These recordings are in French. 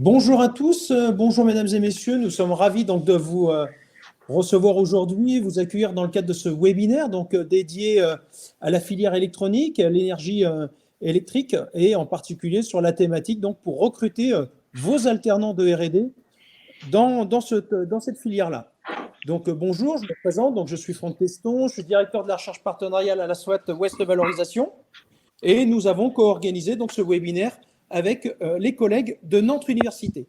Bonjour à tous, bonjour mesdames et messieurs, nous sommes ravis donc de vous recevoir aujourd'hui et vous accueillir dans le cadre de ce webinaire dédié à la filière électronique, à l'énergie électrique et en particulier sur la thématique donc pour recruter vos alternants de R&D dans cette filière-là. Bonjour, je me présente, je suis Franck Teston, je suis directeur de la recherche partenariale à la SWAT Ouest Valorisation et nous avons co-organisé donc ce webinaire avec les collègues de Nantes Université.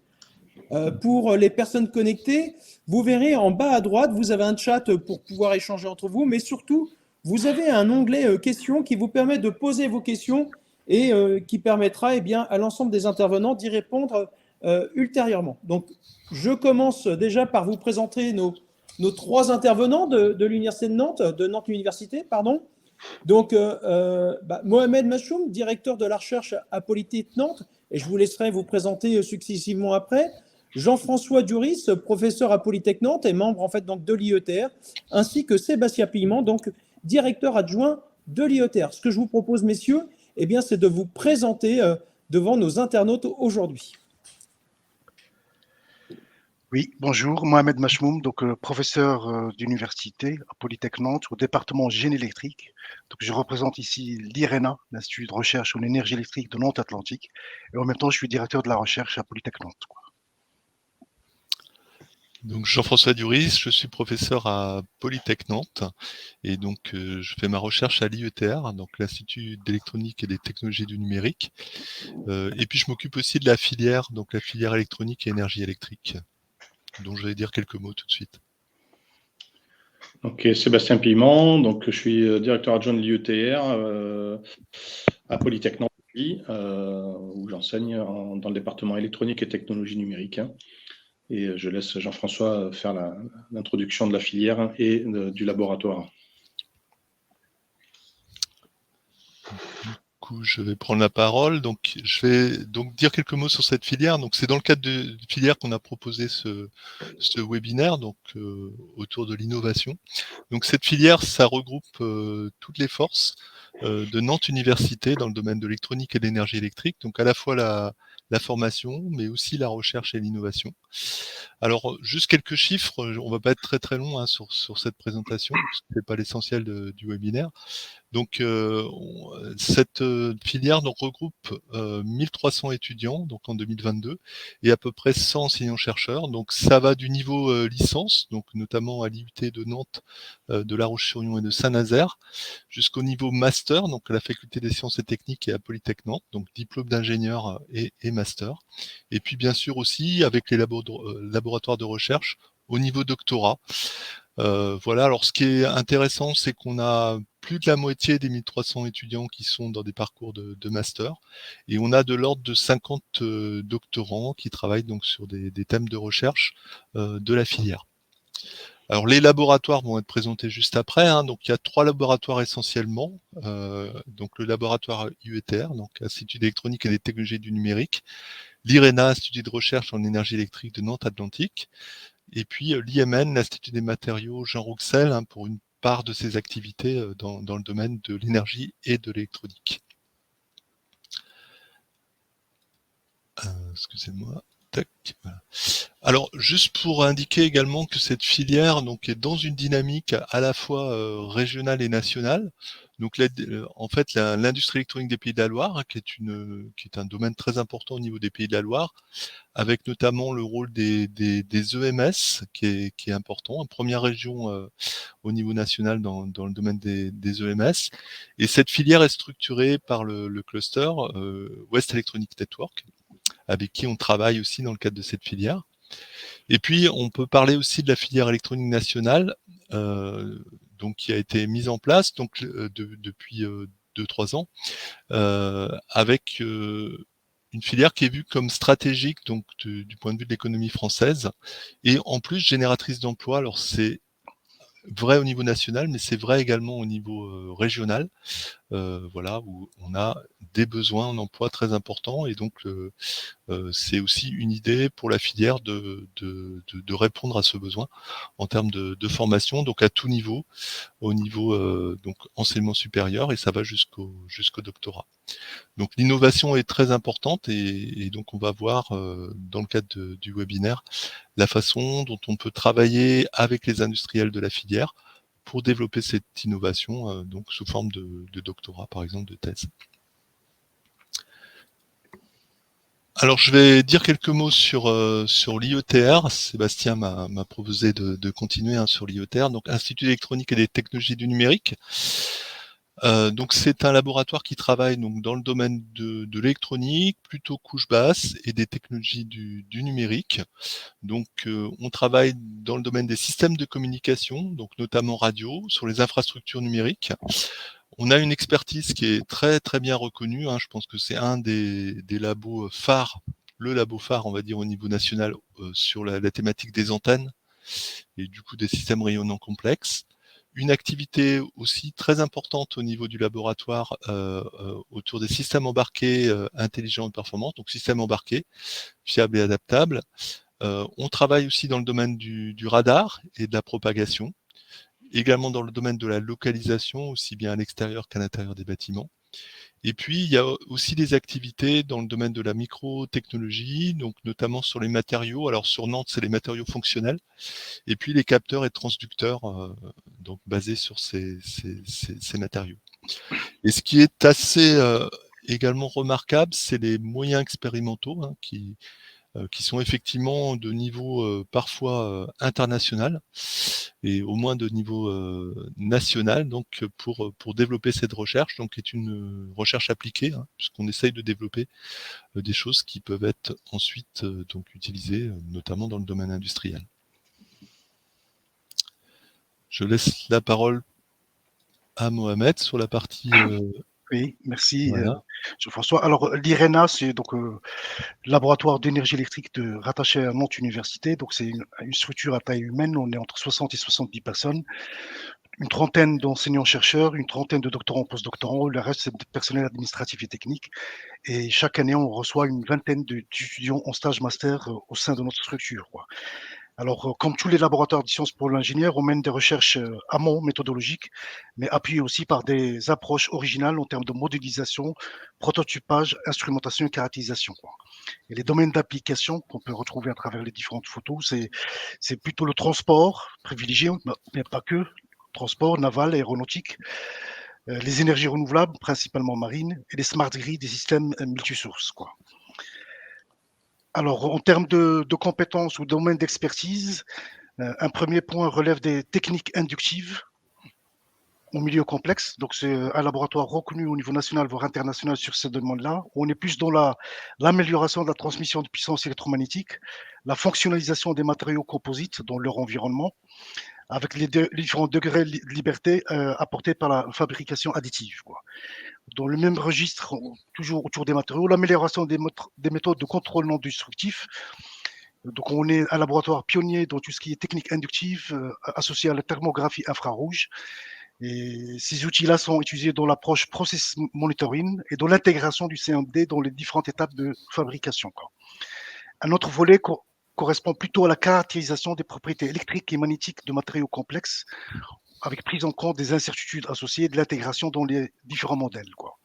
Pour les personnes connectées, vous verrez en bas à droite, vous avez un chat pour pouvoir échanger entre vous, mais surtout, vous avez un onglet questions qui vous permet de poser vos questions et qui permettra à l'ensemble des intervenants d'y répondre ultérieurement. Donc, je commence déjà par vous présenter nos trois intervenants de l'Université de Nantes Université, pardon. Mohamed Machoum, directeur de la recherche à Polytechnique Nantes, et je vous laisserai vous présenter successivement après. Jean-François Duris, professeur à Polytechnique Nantes et membre de l'IETR, ainsi que Sébastien Piment, directeur adjoint de l'IETR. Ce que je vous propose, messieurs, c'est de vous présenter devant nos internautes aujourd'hui. Oui, bonjour, Mohamed Machoum, professeur d'université à Polytechnique Nantes au département génie électrique. Je représente ici l'IRENA, l'Institut de recherche en énergie électrique de Nantes-Atlantique, et en même temps je suis directeur de la recherche à Polytechnique Nantes. Donc Jean-François Duris, je suis professeur à Polytechnique Nantes et je fais ma recherche à l'IETR, donc l'Institut d'électronique et des technologies du numérique. Et puis je m'occupe aussi de la filière, donc la filière électronique et énergie électrique, dont je vais dire quelques mots tout de suite. Ok, Sébastien Piment, je suis directeur adjoint de l'IETR à Polytechnique Nantes, où j'enseigne dans le département électronique et technologies numériques. Et je laisse Jean-François faire l'introduction de la filière et du laboratoire. Du coup, je vais prendre la parole. Je vais dire quelques mots sur cette filière. C'est dans le cadre de filière qu'on a proposé ce webinaire, autour de l'innovation. Cette filière, ça regroupe toutes les forces de Nantes Université dans le domaine de l'électronique et de l'énergie électrique. Donc à la fois la formation, mais aussi la recherche et l'innovation. Alors, juste quelques chiffres, on va pas être très très long sur cette présentation, parce que c'est pas l'essentiel du webinaire. Cette filière regroupe 1300 étudiants en 2022 et à peu près 100 enseignants-chercheurs. Donc ça va du niveau licence, notamment à l'IUT de Nantes, de La Roche-sur-Yon et de Saint-Nazaire, jusqu'au niveau master, donc à la faculté des sciences et techniques et à Polytechnique Nantes, donc diplôme d'ingénieur et master. Et puis bien sûr aussi avec les laboratoires de recherche au niveau doctorat. Voilà, alors ce qui est intéressant, c'est qu'on a plus de la moitié des 1300 étudiants qui sont dans des parcours de master, et on a de l'ordre de 50 doctorants qui travaillent sur des thèmes de recherche de la filière. Alors les laboratoires vont être présentés juste après, donc il y a 3 laboratoires essentiellement, le laboratoire IETR, donc Institut d'électronique et des technologies du numérique, l'IRENA, Institut de recherche en énergie électrique de Nantes-Atlantique, et puis l'IMN, l'Institut des matériaux Jean Rouxel, pour une part de ses activités dans le domaine de l'énergie et de l'électronique. Excusez-moi. Tac, voilà. Alors, juste pour indiquer également que cette filière est dans une dynamique à la fois régionale et nationale. En fait, l'industrie électronique des Pays de la Loire, qui est un domaine très important au niveau des Pays de la Loire, avec notamment le rôle des EMS, qui est important, en première région au niveau national dans le domaine des EMS. Et cette filière est structurée par le cluster West Electronic Network, avec qui on travaille aussi dans le cadre de cette filière. Et puis, on peut parler aussi de la filière électronique nationale, qui a été mise en place depuis 2-3 ans, avec une filière qui est vue comme stratégique du point de vue de l'économie française, et en plus génératrice d'emplois. Alors c'est vrai au niveau national, mais c'est vrai également au niveau régional, voilà, où on a des besoins en emploi très importants, et donc c'est aussi une idée pour la filière de répondre à ce besoin en termes de formation, donc à tout niveau, au niveau donc enseignement supérieur, et ça va jusqu'au doctorat. Donc l'innovation est très importante, et donc on va voir dans le cadre du webinaire la façon dont on peut travailler avec les industriels de la filière pour développer cette innovation, donc sous forme de doctorat, par exemple, de thèse. Alors, je vais dire quelques mots sur l'IETR. Sébastien m'a proposé de continuer sur l'IETR, donc Institut d'électronique et des technologies du numérique. Donc, c'est un laboratoire qui travaille donc dans le domaine de l'électronique, plutôt couche basse, et des technologies du numérique. Donc, on travaille dans le domaine des systèmes de communication, donc notamment radio, sur les infrastructures numériques. On a une expertise qui est très très bien reconnue. Je pense que c'est un des labos phares, le labo phare, on va dire, au niveau national sur la thématique des antennes et du coup des systèmes rayonnants complexes. Une activité aussi très importante au niveau du laboratoire autour des systèmes embarqués intelligents et performants, donc systèmes embarqués, fiables et adaptables. On travaille aussi dans le domaine du radar et de la propagation, également dans le domaine de la localisation, aussi bien à l'extérieur qu'à l'intérieur des bâtiments. Et puis, il y a aussi des activités dans le domaine de la microtechnologie, donc notamment sur les matériaux. Alors sur Nantes, c'est les matériaux fonctionnels, et puis les capteurs et transducteurs, donc basés sur ces matériaux. Et ce qui est assez également remarquable, c'est les moyens expérimentaux qui sont effectivement de niveau parfois international, et au moins de niveau national, donc pour développer cette recherche, donc qui est une recherche appliquée, puisqu'on essaye de développer des choses qui peuvent être ensuite donc utilisées, notamment dans le domaine industriel. Je laisse la parole à Mohamed sur la partie. Oui, merci Voilà. Jean-François. Alors l'IRENA, c'est donc laboratoire d'énergie électrique rattaché à Nantes Université. Donc c'est une structure à taille humaine. On est entre 60 et 70 personnes. Une trentaine d'enseignants-chercheurs, une trentaine de doctorants postdoctorants. Le reste, c'est personnel administratif et technique. Et chaque année, on reçoit une vingtaine d'étudiants en stage master au sein de notre structure, quoi. Alors, comme tous les laboratoires de sciences pour l'ingénieur, on mène des recherches amont méthodologiques, mais appuyées aussi par des approches originales en termes de modélisation, prototypage, instrumentation et caractérisation, quoi. Et les domaines d'application qu'on peut retrouver à travers les différentes photos, c'est plutôt le transport privilégié, mais pas que, transport naval, aéronautique, les énergies renouvelables, principalement marines, et les smart grids, des systèmes multisources, quoi. Alors, en termes de compétences ou domaines d'expertise, un premier point relève des techniques inductives au milieu complexe. Donc, c'est un laboratoire reconnu au niveau national, voire international sur ce domaine-là. On est plus dans l'amélioration de la transmission de puissance électromagnétique, la fonctionnalisation des matériaux composites dans leur environnement, avec les différents degrés de liberté apportés par la fabrication additive, quoi. Dans le même registre, toujours autour des matériaux, l'amélioration des méthodes de contrôle non destructif. Donc, on est un laboratoire pionnier dans tout ce qui est technique inductive associée à la thermographie infrarouge. Et ces outils-là sont utilisés dans l'approche process monitoring et dans l'intégration du CMD dans les différentes étapes de fabrication, quoi. Un autre volet correspond plutôt à la caractérisation des propriétés électriques et magnétiques de matériaux complexes, avec prise en compte des incertitudes associées et de l'intégration dans les différents modèles, quoi.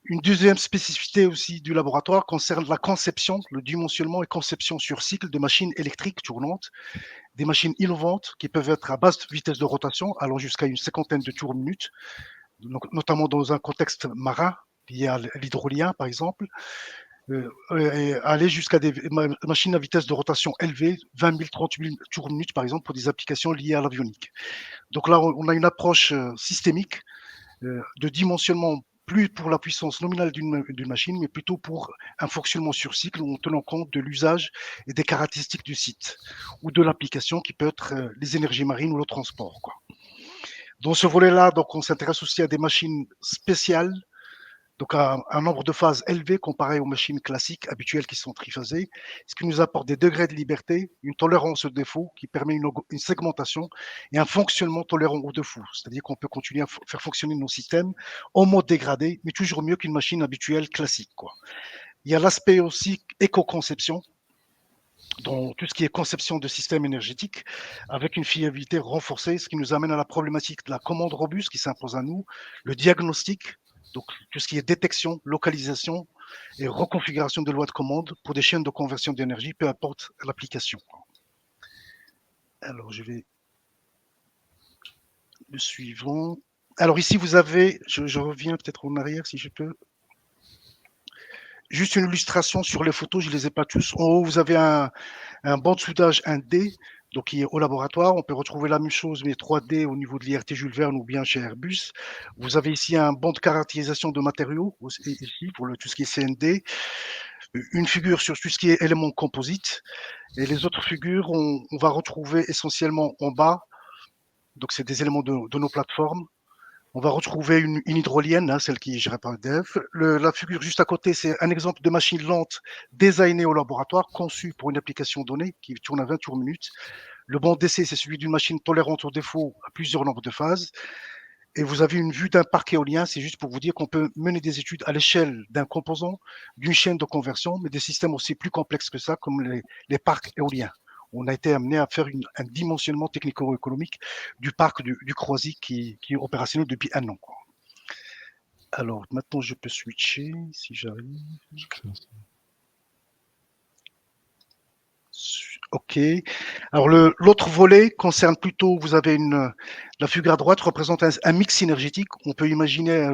Une deuxième spécificité aussi du laboratoire concerne la conception, le dimensionnement et conception sur cycle de machines électriques tournantes, des machines innovantes qui peuvent être à basse vitesse de rotation, allant jusqu'à une cinquantaine de tours minute, notamment dans un contexte marin, lié à l'hydrolien par exemple, et aller jusqu'à des machines à vitesse de rotation élevée, 20 000, 30 000 tours minute par exemple, pour des applications liées à l'avionique. Donc là, on a une approche systémique de dimensionnement, plus pour la puissance nominale d'une machine, mais plutôt pour un fonctionnement sur cycle en tenant compte de l'usage et des caractéristiques du site ou de l'application qui peut être les énergies marines ou le transport, quoi. Dans ce volet-là, donc, on s'intéresse aussi à des machines spéciales, donc un nombre de phases élevé comparé aux machines classiques habituelles qui sont triphasées, ce qui nous apporte des degrés de liberté, une tolérance au défaut qui permet une segmentation et un fonctionnement tolérant au défaut. C'est-à-dire qu'on peut continuer à faire fonctionner nos systèmes en mode dégradé, mais toujours mieux qu'une machine habituelle classique, quoi. Il y a l'aspect aussi éco-conception, dans tout ce qui est conception de systèmes énergétiques, avec une fiabilité renforcée, ce qui nous amène à la problématique de la commande robuste qui s'impose à nous, le diagnostic, donc tout ce qui est détection, localisation et reconfiguration de lois de commande pour des chaînes de conversion d'énergie, peu importe l'application. Alors, je vais le suivant. Alors ici, vous avez, je reviens peut-être en arrière si je peux. Juste une illustration sur les photos, je ne les ai pas tous. En haut, vous avez un banc de soudage 1D, donc qui est au laboratoire. On peut retrouver la même chose, mais 3D au niveau de l'IRT Jules Verne ou bien chez Airbus. Vous avez ici un banc de caractérisation de matériaux, ici, pour tout ce qui est CND. Une figure sur tout ce qui est éléments composites. Et les autres figures, on va retrouver essentiellement en bas. Donc, c'est des éléments de nos plateformes. On va retrouver une hydrolienne, hein, celle qui est gérée par EDF. La figure juste à côté, c'est un exemple de machine lente designée au laboratoire, conçue pour une application donnée qui tourne à 20 tours minutes. Le banc d'essai, c'est celui d'une machine tolérante au défaut à plusieurs nombres de phases. Et vous avez une vue d'un parc éolien, c'est juste pour vous dire qu'on peut mener des études à l'échelle d'un composant, d'une chaîne de conversion, mais des systèmes aussi plus complexes que ça, comme les parcs éoliens. On a été amené à faire un dimensionnement technico-économique du parc du Croisic qui est opérationnel depuis 1 an, quoi. Alors, maintenant, je peux switcher, si j'arrive. OK. Alors, l'autre volet concerne plutôt, vous avez la figure à droite représente un mix énergétique. On peut imaginer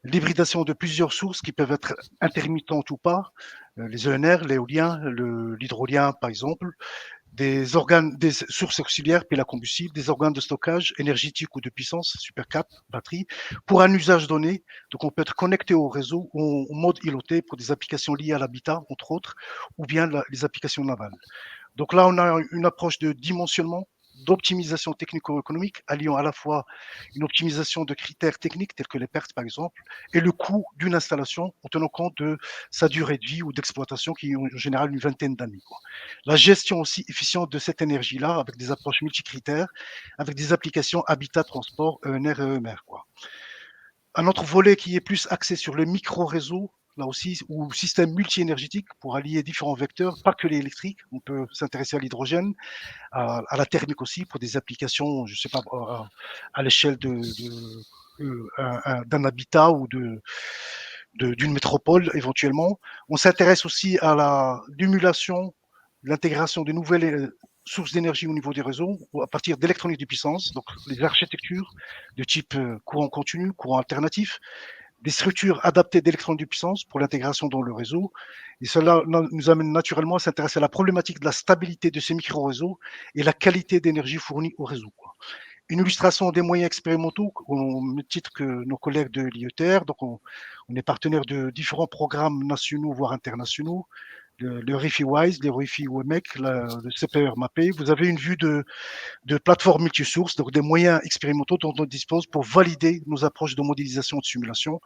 l'hybridation de plusieurs sources qui peuvent être intermittentes ou pas, les ENR, l'éolien, l'hydrolien, par exemple, des sources auxiliaires, piles à combustible, des organes de stockage énergétique ou de puissance, supercap, batterie, pour un usage donné. Donc, on peut être connecté au réseau en mode IoT pour des applications liées à l'habitat, entre autres, ou bien les applications navales. Donc là, on a une approche de dimensionnement, d'optimisation technico-économique, alliant à la fois une optimisation de critères techniques tels que les pertes, par exemple, et le coût d'une installation en tenant compte de sa durée de vie ou d'exploitation qui est en général une vingtaine d'années, quoi. La gestion aussi efficiente de cette énergie-là avec des approches multicritères, avec des applications habitat, transport, ENR et EMR, quoi. Un autre volet qui est plus axé sur le micro-réseau, là aussi, ou système multi-énergétique pour allier différents vecteurs, pas que l'électrique. On peut s'intéresser à l'hydrogène, à la thermique aussi pour des applications, je ne sais pas, à l'échelle d'un habitat ou d'une métropole éventuellement. On s'intéresse aussi à l'émulation, l'intégration de nouvelles sources d'énergie au niveau des réseaux à partir d'électronique de puissance, donc les architectures de type courant continu, courant alternatif, des structures adaptées d'électronique de puissance pour l'intégration dans le réseau. Et cela nous amène naturellement à s'intéresser à la problématique de la stabilité de ces micro-réseaux et la qualité d'énergie fournie au réseau, quoi. Une illustration des moyens expérimentaux, au même titre que nos collègues de l'IETR. Donc, on est partenaire de différents programmes nationaux, voire internationaux. Le RIFI-WISE, le RIFI-WEMEC, le CPR MAPE. Vous avez une vue de plateformes multisources, donc des moyens expérimentaux dont on dispose pour valider nos approches de modélisation et de simulation.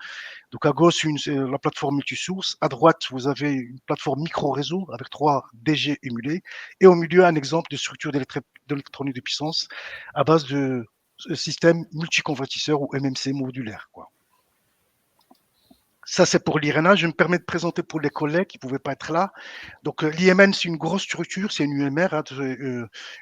Donc à gauche, la plateforme multisource. À droite, vous avez une plateforme micro-réseau avec 3 DG émulés. Et au milieu, un exemple de structure d'électronique de puissance à base de système multiconvertisseur ou MMC modulaire, quoi. Ça, c'est pour l'IRENA. Je me permets de présenter pour les collègues qui ne pouvaient pas être là. Donc, l'IMN, c'est une grosse structure, c'est une UMR, hein,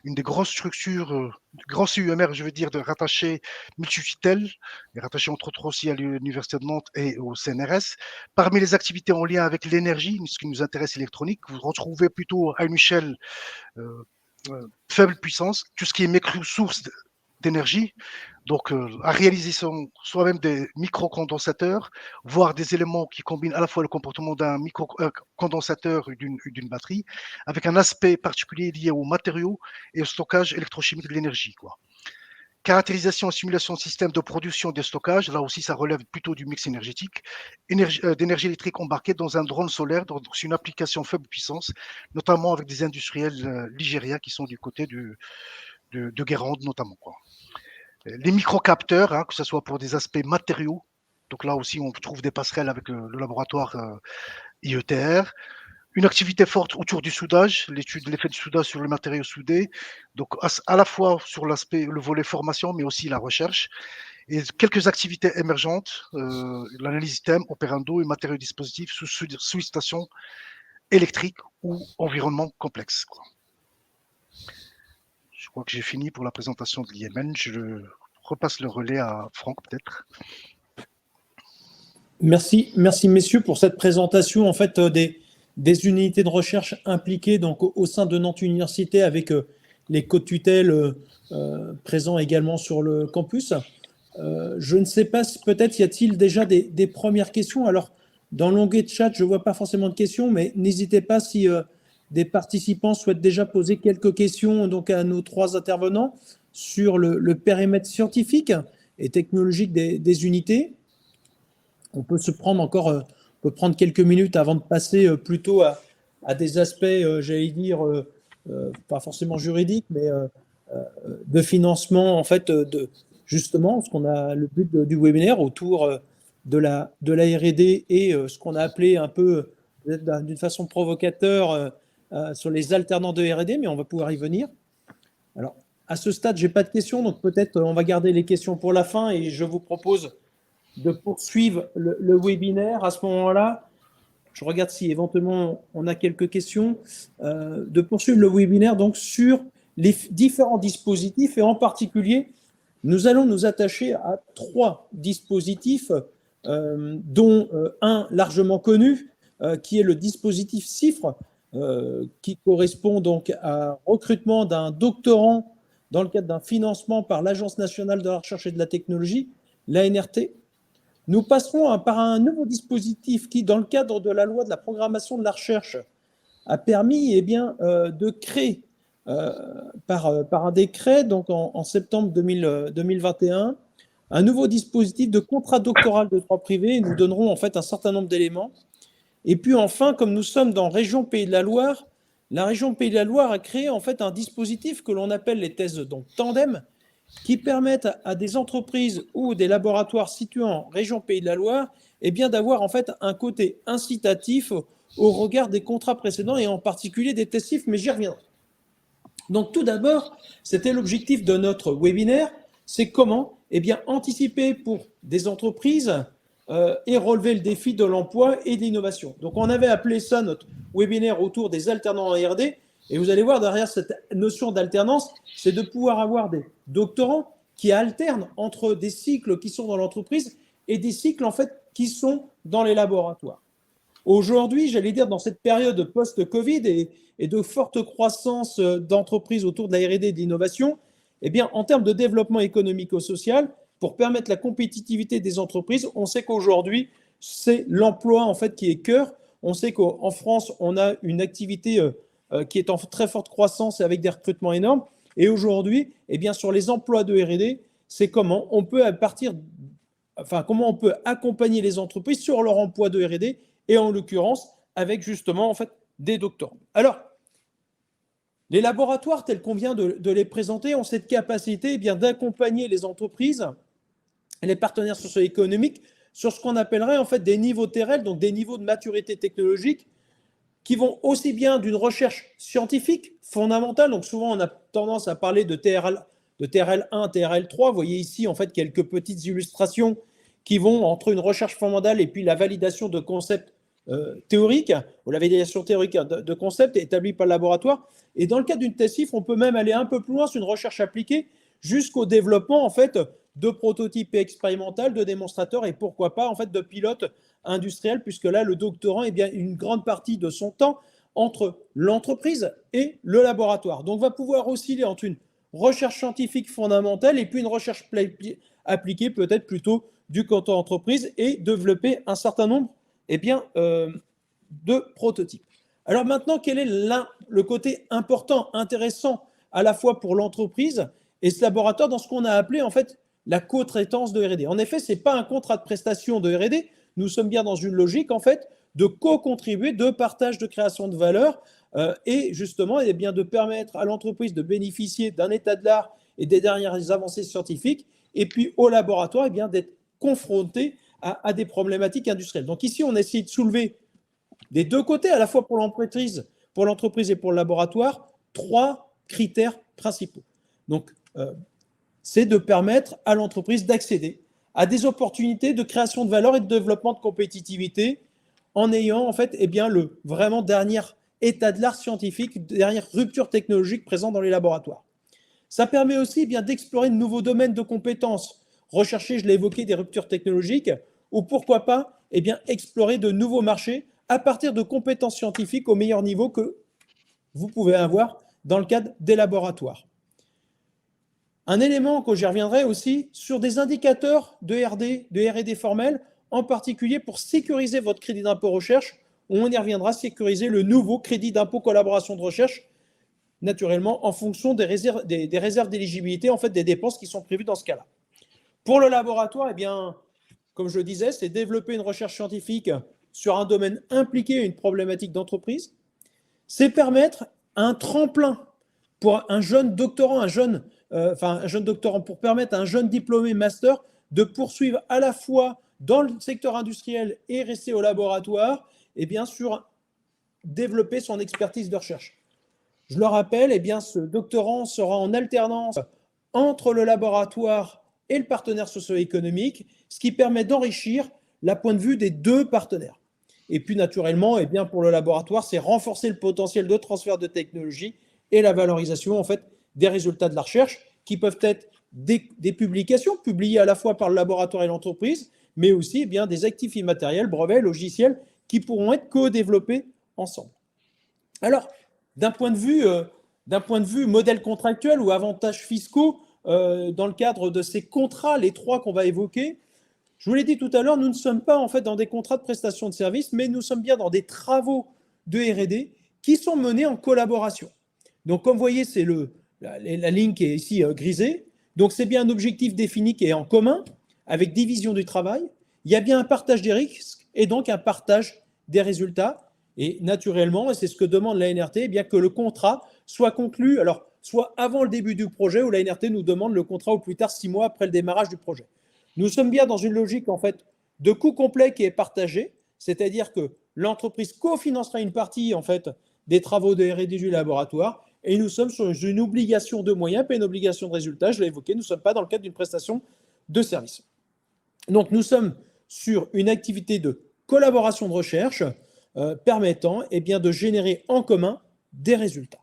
une des grosses structures, grand UMR, je veux dire, de rattaché multi-tutelle, et rattaché entre autres aussi à l'Université de Nantes et au CNRS. Parmi les activités en lien avec l'énergie, ce qui nous intéresse l'électronique, vous retrouvez plutôt à une échelle faible puissance, tout ce qui est micro-sources d'énergie. Donc, à réaliser soi-même des micro-condensateurs, voire des éléments qui combinent à la fois le comportement d'un micro-condensateur et d'une batterie, avec un aspect particulier lié aux matériaux et au stockage électrochimique de l'énergie, quoi. Caractérisation et simulation de système de production et de stockage, là aussi ça relève plutôt du mix énergétique, d'énergie électrique embarquée dans un drone solaire, donc c'est une application faible puissance, notamment avec des industriels ligériens qui sont du côté de Guérande notamment, quoi. Les microcapteurs, hein, que ce soit pour des aspects matériaux, Donc là aussi, on trouve des passerelles avec le laboratoire IETR. Une activité forte autour du soudage, l'étude de l'effet du soudage sur le matériau soudé, donc à la fois sur le volet formation, mais aussi la recherche. Et quelques activités émergentes, l'analyse thème, opérando et matériaux dispositifs sous station électrique ou environnement complexe, quoi. Je crois que j'ai fini pour la présentation de l'IMN. Je repasse le relais à Franck, peut-être. Merci messieurs pour cette présentation en fait des unités de recherche impliquées donc au sein de Nantes Université avec les co-tutelles présents également sur le campus. Je ne sais pas si peut-être y a-t-il déjà des premières questions. Alors dans l'onglet de chat, je ne vois pas forcément de questions, mais n'hésitez pas si des participants souhaitent déjà poser quelques questions donc à nos 3 intervenants sur le périmètre scientifique et technologique des unités. On peut prendre quelques minutes avant de passer plutôt à des aspects, j'allais dire, pas forcément juridiques, mais de financement, en fait, justement, ce qu'on a le but du webinaire autour de la R&D et ce qu'on a appelé un peu, peut-être d'une façon provocateur, sur les alternants de R&D, mais on va pouvoir y venir. Alors, à ce stade, je n'ai pas de questions, donc peut-être on va garder les questions pour la fin et je vous propose de poursuivre le webinaire à ce moment-là. Je regarde si éventuellement on a quelques questions. De poursuivre le webinaire donc sur les différents dispositifs et en particulier, nous allons nous attacher à 3 dispositifs, dont un largement connu, qui est le dispositif CIFRE, qui correspond donc à recrutement d'un doctorant dans le cadre d'un financement par l'Agence nationale de la recherche et de la technologie, l'ANRT. Nous passerons par un nouveau dispositif qui, dans le cadre de la loi de la programmation de la recherche, a permis de créer, par un décret, donc en septembre 2021, un nouveau dispositif de contrat doctoral de droit privé. Nous donnerons en fait un certain nombre d'éléments. Et puis enfin, comme nous sommes dans région Pays de la Loire, la région Pays de la Loire a créé en fait un dispositif que l'on appelle les thèses donc tandem, qui permettent à des entreprises ou des laboratoires situés en région Pays de la Loire d'avoir en fait un côté incitatif au regard des contrats précédents et en particulier des thèses CIFRE, mais j'y reviendrai. Donc tout d'abord, c'était l'objectif de notre webinaire, c'est comment anticiper pour des entreprises et relever le défi de l'emploi et de l'innovation. Donc on avait appelé ça notre webinaire autour des alternants en R&D. Et vous allez voir, derrière cette notion d'alternance, c'est de pouvoir avoir des doctorants qui alternent entre des cycles qui sont dans l'entreprise et des cycles en fait qui sont dans les laboratoires. Aujourd'hui, j'allais dire, dans cette période post-Covid et de forte croissance d'entreprises autour de la R&D et de l'innovation, en termes de développement économico-social, pour permettre la compétitivité des entreprises, on sait qu'aujourd'hui, c'est l'emploi en fait qui est cœur. On sait qu'en France, on a une activité qui est en très forte croissance et avec des recrutements énormes. Et aujourd'hui, sur les emplois de R&D, c'est comment on peut comment on peut accompagner les entreprises sur leur emploi de R&D et en l'occurrence avec justement en fait des doctorants. Alors, les laboratoires tels qu'on vient de les présenter ont cette capacité d'accompagner les entreprises et les partenaires socio-économiques sur ce qu'on appellerait en fait des niveaux TRL, donc des niveaux de maturité technologique qui vont aussi bien d'une recherche scientifique fondamentale, donc souvent on a tendance à parler de TRL1, TRL3, vous voyez ici en fait quelques petites illustrations qui vont entre une recherche fondamentale et puis la validation de concepts théoriques, ou la validation théorique de concepts établis par le laboratoire. Et dans le cas d'une thèse CIFRE, on peut même aller un peu plus loin sur une recherche appliquée jusqu'au développement en fait de prototypes expérimentaux, de démonstrateurs et pourquoi pas en fait de pilotes industriels, puisque là le doctorant une grande partie de son temps entre l'entreprise et le laboratoire. Donc va pouvoir osciller entre une recherche scientifique fondamentale et puis une recherche appliquée peut-être plutôt du côté entreprise et développer un certain nombre de prototypes. Alors maintenant, quel est le côté important, intéressant à la fois pour l'entreprise et ce laboratoire dans ce qu'on a appelé en fait la co-traitance de R&D. En effet, ce n'est pas un contrat de prestation de R&D, nous sommes bien dans une logique en fait de co-contribuer, de partage de création de valeur et justement de permettre à l'entreprise de bénéficier d'un état de l'art et des dernières avancées scientifiques et puis au laboratoire d'être confronté à des problématiques industrielles. Donc ici, on essaie de soulever des deux côtés, à la fois pour l'entreprise et pour le laboratoire, 3 critères principaux. Donc, c'est de permettre à l'entreprise d'accéder à des opportunités de création de valeur et de développement de compétitivité en ayant en fait le vraiment dernier état de l'art scientifique, dernière rupture technologique présente dans les laboratoires. Ça permet aussi d'explorer de nouveaux domaines de compétences, rechercher, je l'ai évoqué, des ruptures technologiques, ou pourquoi pas explorer de nouveaux marchés à partir de compétences scientifiques au meilleur niveau que vous pouvez avoir dans le cadre des laboratoires. Un élément que j'y reviendrai aussi sur des indicateurs de R&D formels, en particulier pour sécuriser votre crédit d'impôt recherche, on y reviendra, sécuriser le nouveau crédit d'impôt collaboration de recherche, naturellement en fonction des réserves d'éligibilité, en fait des dépenses qui sont prévues dans ce cas-là. Pour le laboratoire, comme je le disais, c'est développer une recherche scientifique sur un domaine impliqué à une problématique d'entreprise. C'est permettre un tremplin pour un jeune doctorant, pour permettre à un jeune diplômé master de poursuivre à la fois dans le secteur industriel et rester au laboratoire, et bien sûr développer son expertise de recherche. Je le rappelle, ce doctorant sera en alternance entre le laboratoire et le partenaire socio-économique, ce qui permet d'enrichir la point de vue des deux partenaires. Et puis naturellement, pour le laboratoire, c'est renforcer le potentiel de transfert de technologie et la valorisation en fait des résultats de la recherche qui peuvent être des publications publiées à la fois par le laboratoire et l'entreprise, mais aussi des actifs immatériels, brevets, logiciels qui pourront être co-développés ensemble. Alors, d'un point de vue modèle contractuel ou avantages fiscaux, dans le cadre de ces contrats, les 3 qu'on va évoquer, je vous l'ai dit tout à l'heure, nous ne sommes pas en fait dans des contrats de prestation de services, mais nous sommes bien dans des travaux de R&D qui sont menés en collaboration. Donc, comme vous voyez, c'est la ligne qui est ici grisée. Donc, c'est bien un objectif défini qui est en commun, avec division du travail. Il y a bien un partage des risques et donc un partage des résultats. Et naturellement, et c'est ce que demande la NRT, que le contrat soit conclu, alors soit avant le début du projet, où la NRT nous demande le contrat au plus tard 6 mois après le démarrage du projet. Nous sommes bien dans une logique en fait de coût complet qui est partagé, c'est-à-dire que l'entreprise cofinancera une partie en fait des travaux de R&D du laboratoire, et nous sommes sur une obligation de moyens, pas une obligation de résultat. Je l'ai évoqué, nous ne sommes pas dans le cadre d'une prestation de service. Donc nous sommes sur une activité de collaboration de recherche permettant de générer en commun des résultats.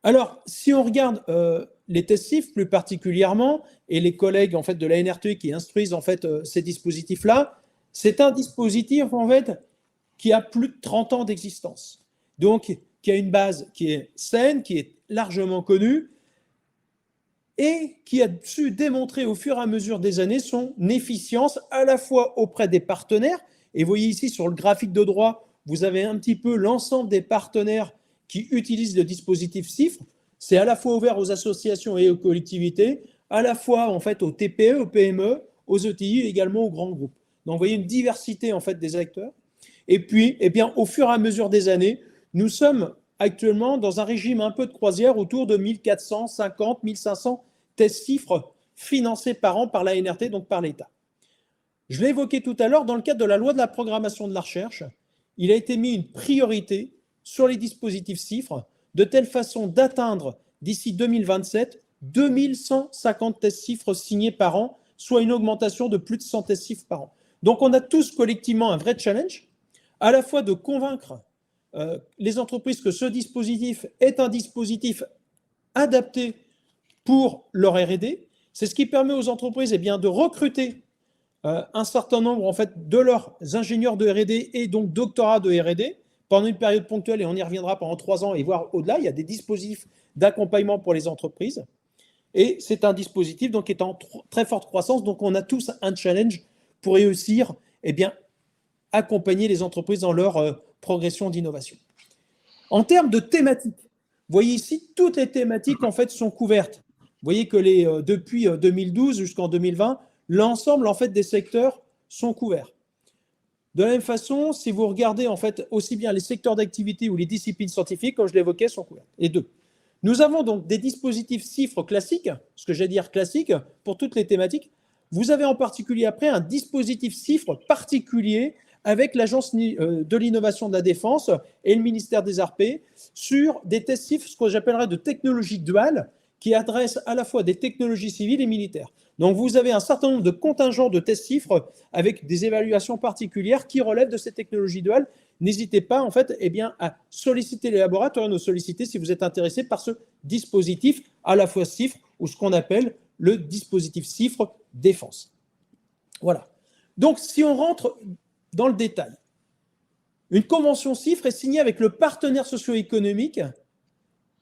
Alors, si on regarde les tests CIF plus particulièrement, et les collègues en fait, de la NRTE qui instruisent en fait, ces dispositifs-là, c'est un dispositif en fait, qui a plus de 30 ans d'existence. Donc, qui a une base qui est saine, qui est largement connue, et qui a su démontrer au fur et à mesure des années son efficience à la fois auprès des partenaires. Et vous voyez ici sur le graphique de droite, vous avez un petit peu l'ensemble des partenaires qui utilisent le dispositif CIFRE. C'est à la fois ouvert aux associations et aux collectivités, à la fois en fait aux TPE, aux PME, aux ETI et également aux grands groupes. Donc vous voyez une diversité en fait des acteurs. Et puis, au fur et à mesure des années, nous sommes actuellement dans un régime un peu de croisière autour de 1450, 1500 tests CIFRE financés par an par la NRT, donc par l'État. Je l'ai évoqué tout à l'heure, dans le cadre de la loi de la programmation de la recherche, il a été mis une priorité sur les dispositifs CIFRE, de telle façon d'atteindre d'ici 2027 2150 tests CIFRE signés par an, soit une augmentation de plus de 100 tests CIFRE par an. Donc on a tous collectivement un vrai challenge, à la fois de convaincre les entreprises que ce dispositif est un dispositif adapté pour leur R&D. C'est ce qui permet aux entreprises de recruter un certain nombre en fait, de leurs ingénieurs de R&D et donc doctorats de R&D pendant une période ponctuelle, et on y reviendra pendant 3 ans et voire au-delà. Il y a des dispositifs d'accompagnement pour les entreprises. Et c'est un dispositif donc, qui est en très forte croissance. Donc on a tous un challenge pour réussir accompagner les entreprises dans leur progression d'innovation. En termes de thématiques, vous voyez ici, toutes les thématiques en fait sont couvertes. Vous voyez que depuis 2012 jusqu'en 2020, l'ensemble en fait des secteurs sont couverts. De la même façon, si vous regardez en fait aussi bien les secteurs d'activité ou les disciplines scientifiques, comme je l'évoquais, sont couverts. Et deux. Nous avons donc des dispositifs CIFRE classiques, ce que j'allais dire classiques, pour toutes les thématiques. vous avez en particulier après un dispositif CIFRE particulier avec l'Agence de l'innovation de la défense et le ministère des Arts sur des tests CIFRE, ce que j'appellerais de technologie duale, qui adressent à la fois des technologies civiles et militaires. Donc, vous avez un certain nombre de contingents de tests CIFRE avec des évaluations particulières qui relèvent de ces technologies duales. N'hésitez pas, en fait, à solliciter les laboratoires, nous solliciter si vous êtes intéressé par ce dispositif à la fois CIFRE ou ce qu'on appelle le dispositif CIFRE défense. Voilà. Donc, si on rentre dans le détail, une convention CIFRE est signée avec le partenaire socio-économique,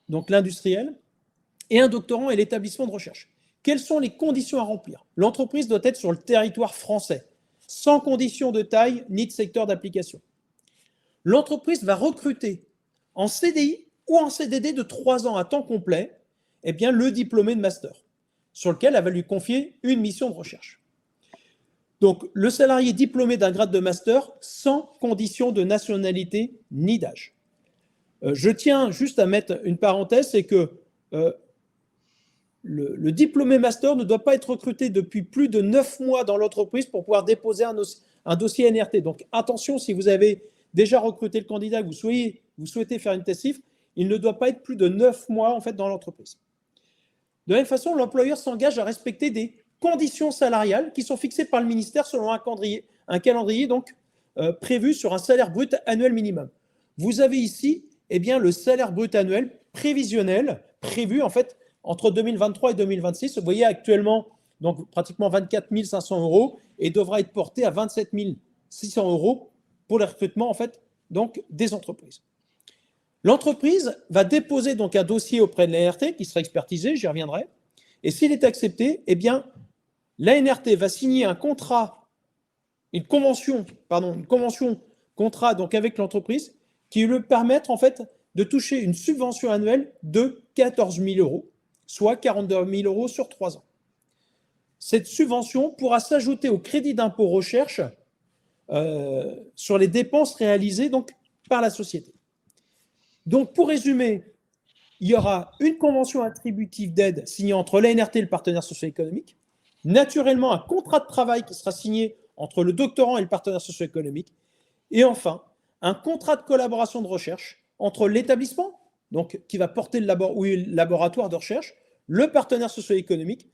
donc l'industriel, et un doctorant et l'établissement de recherche. Quelles sont les conditions à remplir? L'entreprise doit être sur le territoire français, sans condition de taille ni de secteur d'application. L'entreprise va recruter en CDI ou en CDD de 3 ans à temps complet le diplômé de master, sur lequel elle va lui confier une mission de recherche. Donc, le salarié diplômé d'un grade de master sans condition de nationalité ni d'âge. Je tiens juste à mettre une parenthèse, c'est que le diplômé master ne doit pas être recruté depuis plus de 9 mois dans l'entreprise pour pouvoir déposer un dossier NRT. Donc, attention, si vous avez déjà recruté le candidat, vous souhaitez faire une thèse CIFRE, il ne doit pas être plus de 9 mois en fait, dans l'entreprise. De la même façon, l'employeur s'engage à respecter des conditions salariales qui sont fixées par le ministère selon un calendrier donc, prévu sur un salaire brut annuel minimum. Vous avez ici le salaire brut annuel prévisionnel prévu en fait entre 2023 et 2026. Vous voyez actuellement donc pratiquement 24 500 € et devra être porté à 27 600 € pour le recrutement en fait donc des entreprises. L'entreprise va déposer donc un dossier auprès de l'ANRT qui sera expertisé, j'y reviendrai. Et s'il est accepté, l'ANRT va signer un contrat, une convention contrat donc avec l'entreprise qui lui permettre en fait de toucher une subvention annuelle de 14 000 €, soit 42 000 € sur 3 ans. Cette subvention pourra s'ajouter au crédit d'impôt recherche sur les dépenses réalisées donc, par la société. Donc, pour résumer, il y aura une convention attributive d'aide signée entre l'ANRT et le partenaire socio-économique, naturellement un contrat de travail qui sera signé entre le doctorant et le partenaire socio-économique, et enfin, un contrat de collaboration de recherche entre l'établissement, donc qui va porter le laboratoire de recherche, le partenaire socio-économique,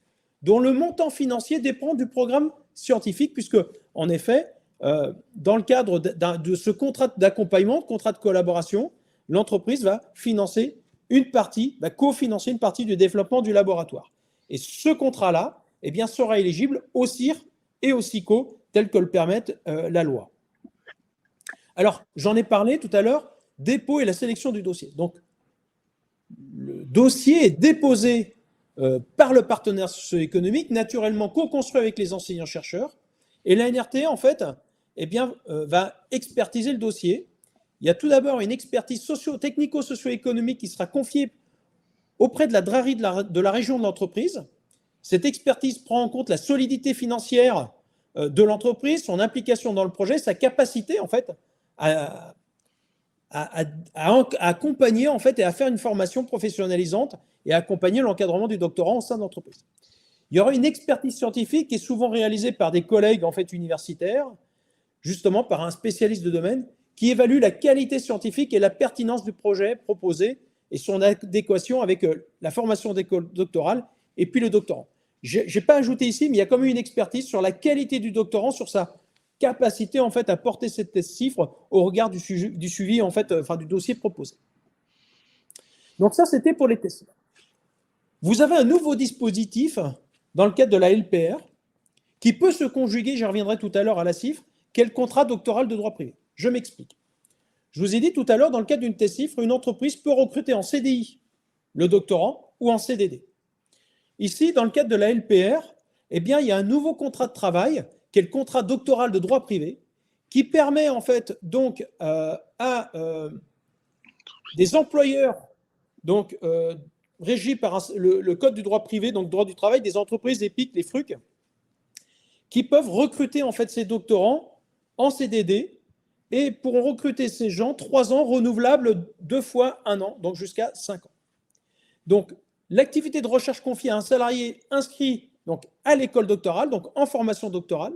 dont le montant financier dépend du programme scientifique, puisque, en effet, dans le cadre de ce contrat d'accompagnement, contrat de collaboration, l'entreprise va financer cofinancer une partie du développement du laboratoire. Et ce contrat-là, sera éligible au CIR et au SICO, tel que le permette la loi. Alors, j'en ai parlé tout à l'heure, dépôt et la sélection du dossier. Donc, le dossier est déposé par le partenaire socio-économique, naturellement co-construit avec les enseignants-chercheurs, et l'ANRT, en fait, va expertiser le dossier. Il y a tout d'abord une expertise technico-socio-économique qui sera confiée auprès de la DRARI de la région de l'entreprise. Cette expertise prend en compte la solidité financière de l'entreprise, son implication dans le projet, sa capacité en fait à accompagner en fait et à faire une formation professionnalisante et à accompagner l'encadrement du doctorant au sein de l'entreprise. Il y aura une expertise scientifique qui est souvent réalisée par des collègues en fait universitaires, justement par un spécialiste de domaine, qui évalue la qualité scientifique et la pertinence du projet proposé et son adéquation avec la formation doctorale et puis le doctorant. Je n'ai pas ajouté ici, mais il y a quand même une expertise sur la qualité du doctorant, sur sa capacité en fait à porter cette thèse CIFRE au regard du suivi en fait, du dossier proposé. Donc ça, c'était pour les thèses. Vous avez un nouveau dispositif dans le cadre de la LPR qui peut se conjuguer, j'y reviendrai tout à l'heure à la CIFRE, qu'est le contrat doctoral de droit privé. Je m'explique. Je vous ai dit tout à l'heure, dans le cadre d'une thèse CIFRE, une entreprise peut recruter en CDI le doctorant ou en CDD. Ici, dans le cadre de la LPR, il y a un nouveau contrat de travail, qui est le contrat doctoral de droit privé, qui permet en fait donc à des employeurs donc régis par le code du droit privé, donc droit du travail, des entreprises EPIC, les FRUC, qui peuvent recruter en fait ces doctorants en CDD et pourront recruter ces gens 3 ans renouvelables 2 fois 1 an, donc jusqu'à 5 ans. Donc, l'activité de recherche confiée à un salarié inscrit donc à l'école doctorale, donc en formation doctorale.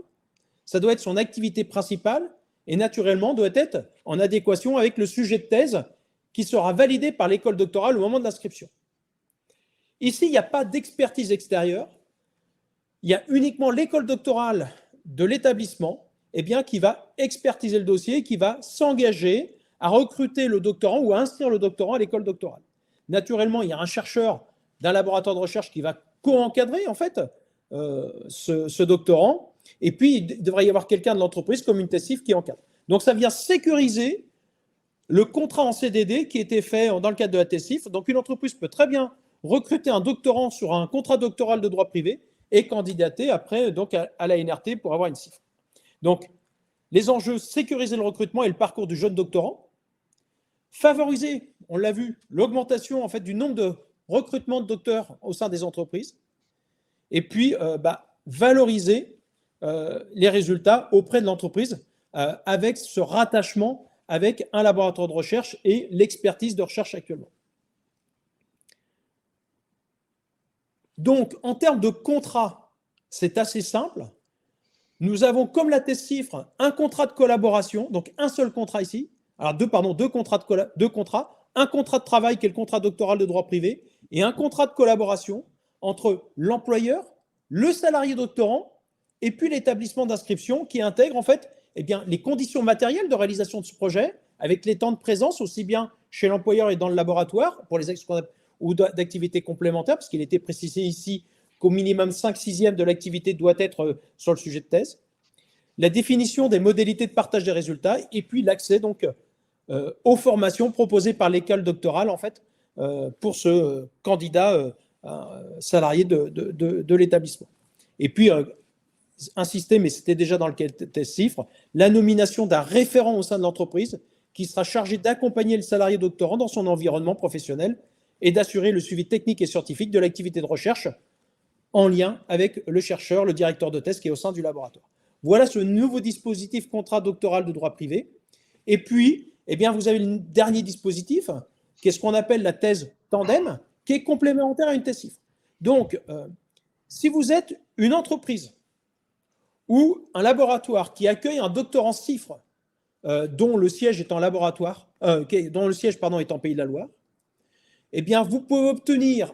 Ça doit être son activité principale et naturellement doit être en adéquation avec le sujet de thèse qui sera validé par l'école doctorale au moment de l'inscription. Ici, il n'y a pas d'expertise extérieure. Il y a uniquement l'école doctorale de l'établissement qui va expertiser le dossier, qui va s'engager à recruter le doctorant ou à inscrire le doctorant à l'école doctorale. Naturellement, il y a un chercheur d'un laboratoire de recherche qui va co-encadrer en fait ce doctorant. Et puis, il devrait y avoir quelqu'un de l'entreprise comme une TESIF qui encadre. Donc, ça vient sécuriser le contrat en CDD qui était fait dans le cadre de la TESIF. Donc, une entreprise peut très bien recruter un doctorant sur un contrat doctoral de droit privé et candidater après donc, à la NRT pour avoir une CIFRE. Donc, les enjeux, sécuriser le recrutement et le parcours du jeune doctorant, favoriser, on l'a vu, l'augmentation en fait, du nombre de recrutements de docteurs au sein des entreprises, et puis valoriser les résultats auprès de l'entreprise avec ce rattachement avec un laboratoire de recherche et l'expertise de recherche actuellement. Donc, en termes de contrat, c'est assez simple. Nous avons, comme la TESIFRE, un contrat de collaboration, donc un seul contrat ici. Alors, deux contrats, un contrat de travail qui est le contrat doctoral de droit privé et un contrat de collaboration entre l'employeur, le salarié doctorant et puis l'établissement d'inscription qui intègre en fait les conditions matérielles de réalisation de ce projet avec les temps de présence aussi bien chez l'employeur et dans le laboratoire pour les ou d'activités complémentaires, parce qu'il était précisé ici qu'au minimum 5/6 de l'activité doit être sur le sujet de thèse. La définition des modalités de partage des résultats et puis l'accès donc aux formations proposées par l'école doctorale en fait pour ce candidat salarié de l'établissement. Et puis insister, mais c'était déjà dans le cas de TESIFRE, la nomination d'un référent au sein de l'entreprise qui sera chargé d'accompagner le salarié doctorant dans son environnement professionnel et d'assurer le suivi technique et scientifique de l'activité de recherche en lien avec le chercheur, le directeur de thèse qui est au sein du laboratoire. Voilà ce nouveau dispositif contrat doctoral de droit privé. Et puis, vous avez le dernier dispositif, qui est ce qu'on appelle la thèse tandem, qui est complémentaire à une TESIFRE. Donc, si vous êtes une entreprise ou un laboratoire qui accueille un doctorant CIFRE, dont le siège est en laboratoire, dont le siège est en Pays de la Loire, vous pouvez obtenir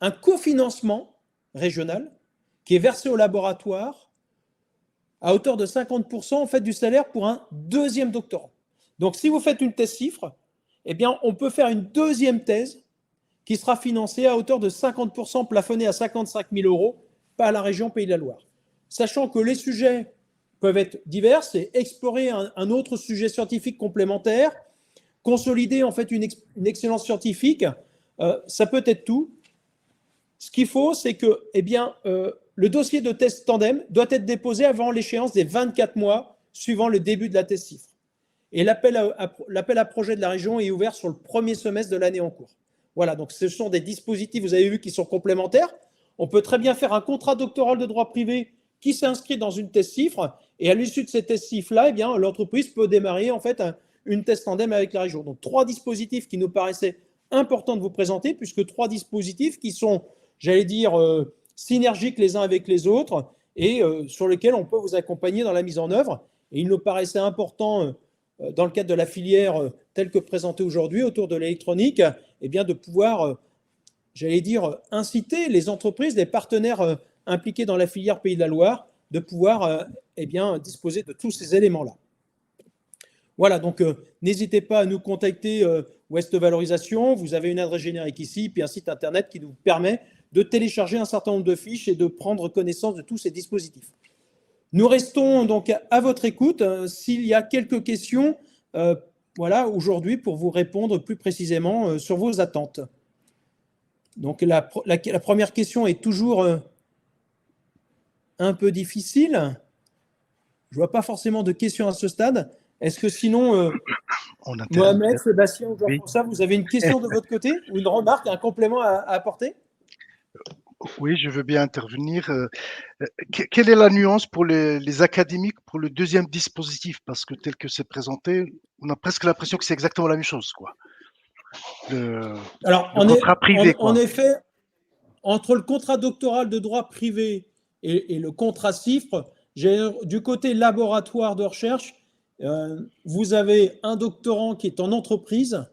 un cofinancement régional qui est versé au laboratoire à hauteur de 50% en fait, du salaire pour un deuxième doctorant. Donc, si vous faites une thèse CIFRE, on peut faire une deuxième thèse qui sera financée à hauteur de 50% plafonnée à 55 000 € par la région Pays de la Loire. Sachant que les sujets peuvent être divers, c'est explorer un autre sujet scientifique complémentaire, consolider en fait une excellence scientifique, ça peut être tout. Ce qu'il faut, c'est que le dossier de thèse tandem doit être déposé avant l'échéance des 24 mois suivant le début de la thèse CIFRE. Et l'appel à projet de la région est ouvert sur le premier semestre de l'année en cours. Voilà, donc ce sont des dispositifs, vous avez vu, qui sont complémentaires. On peut très bien faire un contrat doctoral de droit privé qui s'inscrit dans une thèse CIFRE, et à l'issue de cette thèse CIFRE-là, l'entreprise peut démarrer en fait une thèse tandem avec la région. Donc 3 dispositifs qui nous paraissaient importants de vous présenter, puisque 3 dispositifs qui sont, j'allais dire, synergiques les uns avec les autres et sur lesquels on peut vous accompagner dans la mise en œuvre. Et il nous paraissait important, dans le cadre de la filière telle que présentée aujourd'hui autour de l'électronique, de pouvoir, j'allais dire, inciter les entreprises, les partenaires impliqués dans la filière Pays de la Loire, de pouvoir disposer de tous ces éléments-là. Voilà, donc n'hésitez pas à nous contacter Ouest Valorisation. Vous avez une adresse générique ici, puis un site internet qui nous permet de télécharger un certain nombre de fiches et de prendre connaissance de tous ces dispositifs. Nous restons donc à votre écoute. S'il y a quelques questions, aujourd'hui pour vous répondre plus précisément sur vos attentes. Donc la première question est toujours un peu difficile. Je ne vois pas forcément de questions à ce stade. Est-ce que sinon, Mohamed, Sébastien ou Jean-François, vous avez une question de votre côté ou une remarque, un complément à apporter? Oui, je veux bien intervenir. Quelle est la nuance pour les académiques pour le deuxième dispositif? Parce que tel que c'est présenté, on a presque l'impression que c'est exactement la même chose, quoi. Alors, le contrat privé, quoi. En entre le contrat doctoral de droit privé et le contrat CIFRE, du côté laboratoire de recherche, vous avez un doctorant qui est en entreprise,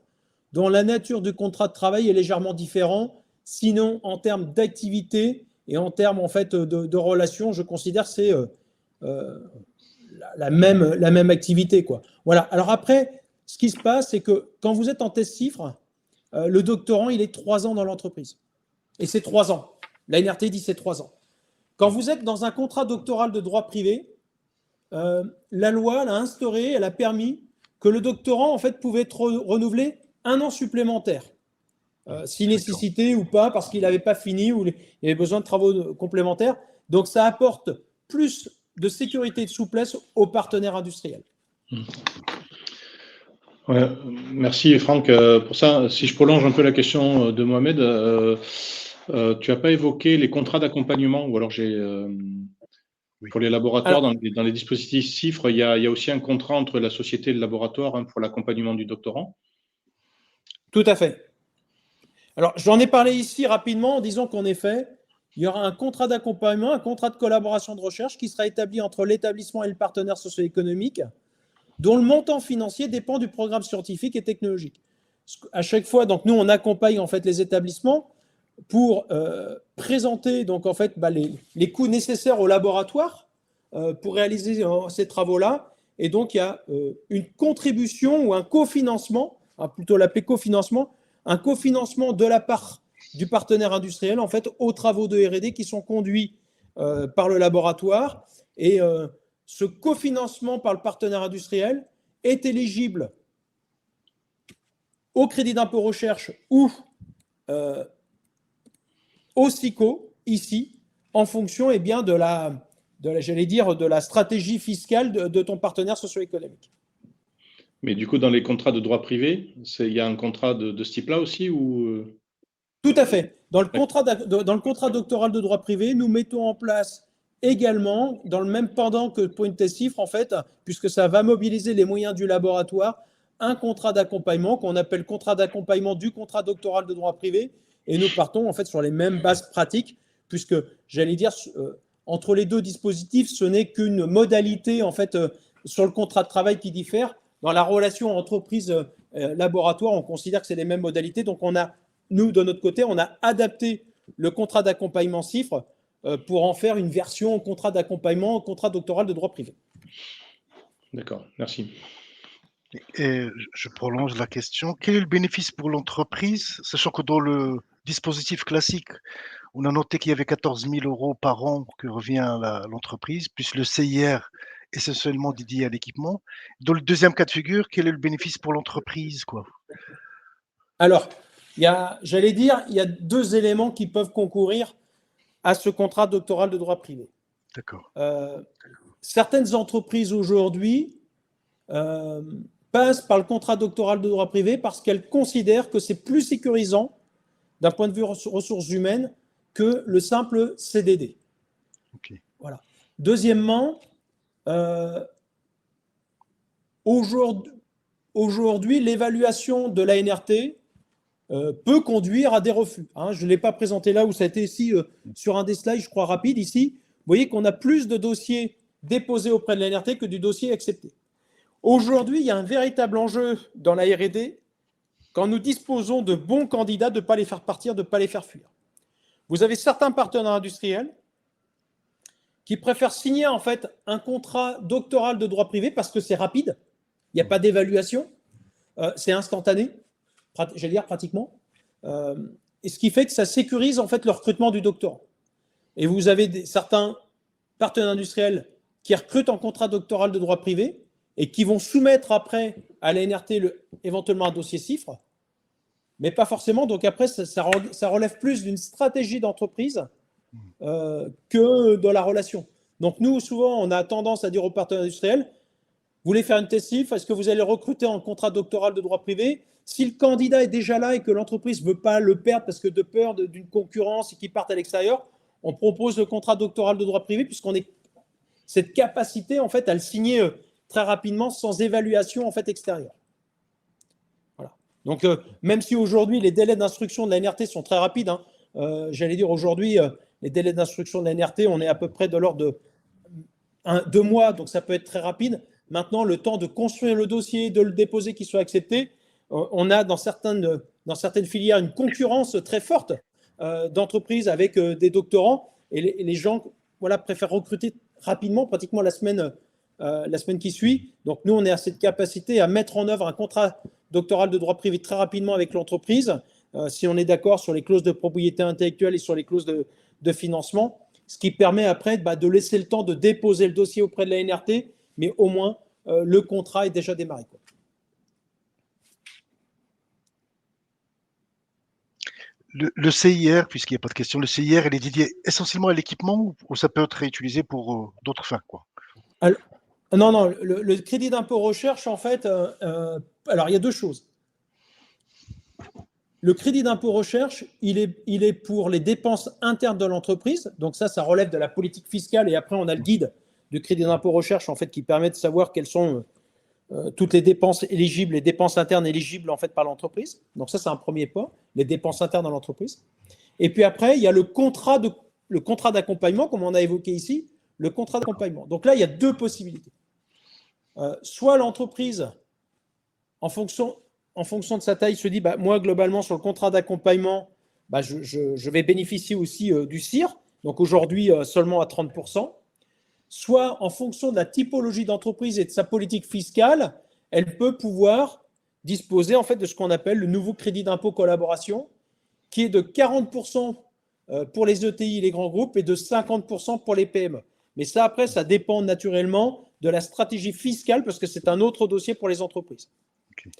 dont la nature du contrat de travail est légèrement différente. Sinon, en termes d'activité et en termes en fait, de relations, je considère que c'est la même activité, quoi. Voilà. Alors après, ce qui se passe, c'est que quand vous êtes en thèse CIFRE, le doctorant, il est 3 ans dans l'entreprise. Et c'est 3 ans. La NRT dit c'est 3 ans. Quand vous êtes dans un contrat doctoral de droit privé, la loi elle a instauré, elle a permis que le doctorant en fait pouvait être renouvelé 1 an supplémentaire, si nécessité ou pas, parce qu'il n'avait pas fini ou il avait besoin de travaux complémentaires. Donc ça apporte plus de sécurité et de souplesse aux partenaires industriels. Ouais, merci Franck pour ça. Si je prolonge un peu la question de Mohamed, tu n'as pas évoqué les contrats d'accompagnement, ou alors pour les laboratoires, dans les dispositifs CIFRE, il y a aussi un contrat entre la société et le laboratoire pour l'accompagnement du doctorant. Tout à fait. Alors, j'en ai parlé ici rapidement en disant qu'en effet, il y aura un contrat d'accompagnement, un contrat de collaboration de recherche qui sera établi entre l'établissement et le partenaire socio-économique, dont le montant financier dépend du programme scientifique et technologique. À chaque fois, donc nous, on accompagne en fait les établissements pour présenter donc en fait les coûts nécessaires au laboratoire pour réaliser ces travaux-là. Et donc, il y a une contribution ou un cofinancement, plutôt l'appeler cofinancement, un cofinancement de la part du partenaire industriel en fait aux travaux de R&D qui sont conduits par le laboratoire. Et ce cofinancement par le partenaire industriel est éligible au crédit d'impôt recherche ou au SICO, ici, en fonction bien, de la stratégie fiscale de ton partenaire socio-économique. Mais du coup, dans les contrats de droit privé, il y a un contrat de ce type-là aussi ou... Tout à fait. Dans le contrat doctoral de droit privé, nous mettons en place également, dans le même pendant que pour une thèse CIFRE, en fait, puisque ça va mobiliser les moyens du laboratoire, un contrat d'accompagnement qu'on appelle contrat d'accompagnement du contrat doctoral de droit privé. Et nous partons en fait sur les mêmes bases pratiques, puisque j'allais dire, entre les deux dispositifs, ce n'est qu'une modalité en fait sur le contrat de travail qui diffère. Dans la relation entreprise-laboratoire, on considère que c'est les mêmes modalités. Donc, nous, de notre côté, on a adapté le contrat d'accompagnement CIFRE pour en faire une version contrat d'accompagnement, contrat doctoral de droit privé. D'accord, merci. Et je prolonge la question. Quel est le bénéfice pour l'entreprise, sachant que dans le dispositif classique, on a noté qu'il y avait 14 000 € par an que revient à l'entreprise, plus le CIR essentiellement dédié à l'équipement. Dans le deuxième cas de figure, quel est le bénéfice pour l'entreprise, quoi? Alors, il y a 2 éléments qui peuvent concourir à ce contrat doctoral de droit privé. D'accord. Certaines entreprises aujourd'hui passent par le contrat doctoral de droit privé parce qu'elles considèrent que c'est plus sécurisant d'un point de vue ressources humaines que le simple CDD. Okay. Voilà. Deuxièmement, aujourd'hui, l'évaluation de la NRT peut conduire à des refus. Je ne l'ai pas présenté là où ça a été ici sur un des slides, je crois, rapide ici. Vous voyez qu'on a plus de dossiers déposés auprès de la NRT que du dossier accepté. Aujourd'hui, il y a un véritable enjeu dans la R&D quand nous disposons de bons candidats de ne pas les faire partir, de ne pas les faire fuir. Vous avez certains partenaires industriels qui préfèrent signer en fait un contrat doctoral de droit privé parce que c'est rapide, il n'y a pas d'évaluation, c'est instantané, j'allais dire pratiquement, et ce qui fait que ça sécurise en fait le recrutement du doctorant. Et vous avez certains partenaires industriels qui recrutent en contrat doctoral de droit privé et qui vont soumettre après à la NRT éventuellement un dossier CIFRE, mais pas forcément. Donc après, ça relève plus d'une stratégie d'entreprise que de la relation. Donc nous, souvent, on a tendance à dire aux partenaires industriels, vous voulez faire une thèse CIFRE, est-ce que vous allez recruter en contrat doctoral de droit privé? Si le candidat est déjà là et que l'entreprise ne veut pas le perdre parce que de peur d'une concurrence et qu'il parte à l'extérieur, on propose le contrat doctoral de droit privé puisqu'on a cette capacité en fait, à le signer très rapidement sans évaluation en fait, extérieure. Voilà. Donc, même si aujourd'hui les délais d'instruction de la NRT sont très rapides, J'allais dire aujourd'hui, les délais d'instruction de la NRT, on est à peu près de l'ordre de 2 mois, donc ça peut être très rapide. Maintenant, le temps de construire le dossier, de le déposer, qu'il soit accepté, on a dans certaines filières une concurrence très forte d'entreprises avec des doctorants, et les gens préfèrent recruter rapidement, pratiquement la semaine qui suit. Donc nous, on est à cette capacité à mettre en œuvre un contrat doctoral de droit privé très rapidement avec l'entreprise, si on est d'accord sur les clauses de propriété intellectuelle et sur les clauses de financement, ce qui permet après de laisser le temps de déposer le dossier auprès de la NRT, mais au moins le contrat est déjà démarré, quoi. Le CIR, puisqu'il n'y a pas de question, le CIR, il est dédié essentiellement à l'équipement ou ça peut être réutilisé pour d'autres fins, quoi? Non, le crédit d'impôt recherche, en fait, alors il y a 2 choses. Le crédit d'impôt recherche, il est pour les dépenses internes de l'entreprise. Donc ça relève de la politique fiscale. Et après, on a le guide du crédit d'impôt recherche, en fait, qui permet de savoir quelles sont toutes les dépenses éligibles, les dépenses internes éligibles, en fait, par l'entreprise. Donc ça, c'est un premier point, les dépenses internes dans l'entreprise. Et puis après, il y a le contrat d'accompagnement, comme on a évoqué ici, le contrat d'accompagnement. Donc là, il y a 2 possibilités. Soit l'entreprise, en fonction de sa taille, se dit moi, globalement, sur le contrat d'accompagnement, je vais bénéficier aussi du CIR, donc aujourd'hui seulement à 30%. Soit en fonction de la typologie d'entreprise et de sa politique fiscale, elle peut pouvoir disposer en fait de ce qu'on appelle le nouveau crédit d'impôt collaboration, qui est de 40% pour les ETI et les grands groupes et de 50% pour les PME. Mais ça, après, ça dépend naturellement de la stratégie fiscale parce que c'est un autre dossier pour les entreprises. Okay.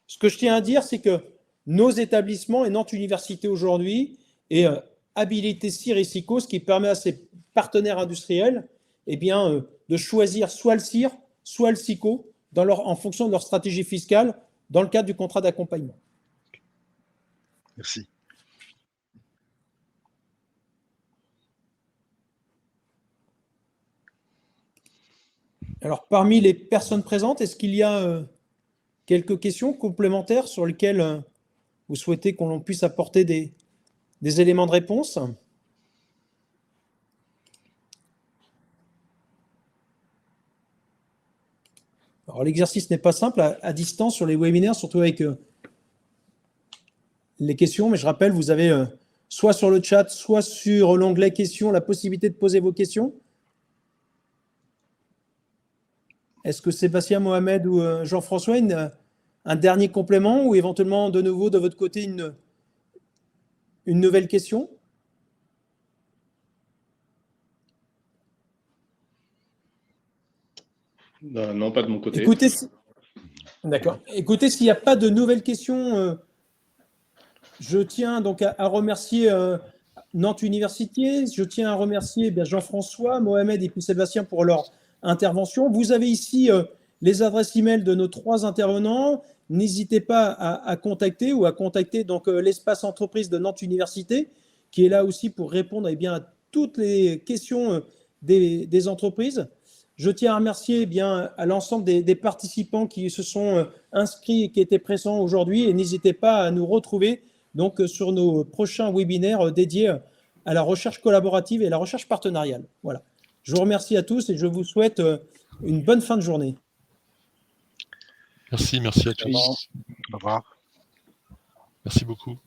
Ce que je tiens à dire, c'est que nos établissements et Nantes Université aujourd'hui est habilité CIR et SICO, ce qui permet à ses partenaires industriels de choisir soit le CIR, soit le SICO en fonction de leur stratégie fiscale dans le cadre du contrat d'accompagnement. Merci. Alors, parmi les personnes présentes, est-ce qu'il y a quelques questions complémentaires sur lesquelles vous souhaitez qu'on puisse apporter des éléments de réponse ? Alors, l'exercice n'est pas simple à distance sur les webinaires, surtout avec les questions, mais je rappelle, vous avez soit sur le chat, soit sur l'onglet questions, la possibilité de poser vos questions. Est-ce que Sébastien, Mohamed ou Jean-François, un dernier complément ou éventuellement de nouveau de votre côté une nouvelle question ? Non, pas de mon côté. D'accord. Écoutez, s'il n'y a pas de nouvelles questions, je tiens donc à remercier Nantes Université. Je tiens à remercier Jean-François, Mohamed et puis Sébastien pour leur intervention. Vous avez ici les adresses email de nos 3 intervenants. N'hésitez pas à contacter donc l'espace entreprise de Nantes Université, qui est là aussi pour répondre à toutes les questions des entreprises. Je tiens à remercier à l'ensemble des participants qui se sont inscrits et qui étaient présents aujourd'hui. Et n'hésitez pas à nous retrouver donc sur nos prochains webinaires dédiés à la recherche collaborative et à la recherche partenariale. Voilà. Je vous remercie à tous et je vous souhaite une bonne fin de journée. Merci à tous. Au revoir. Merci beaucoup.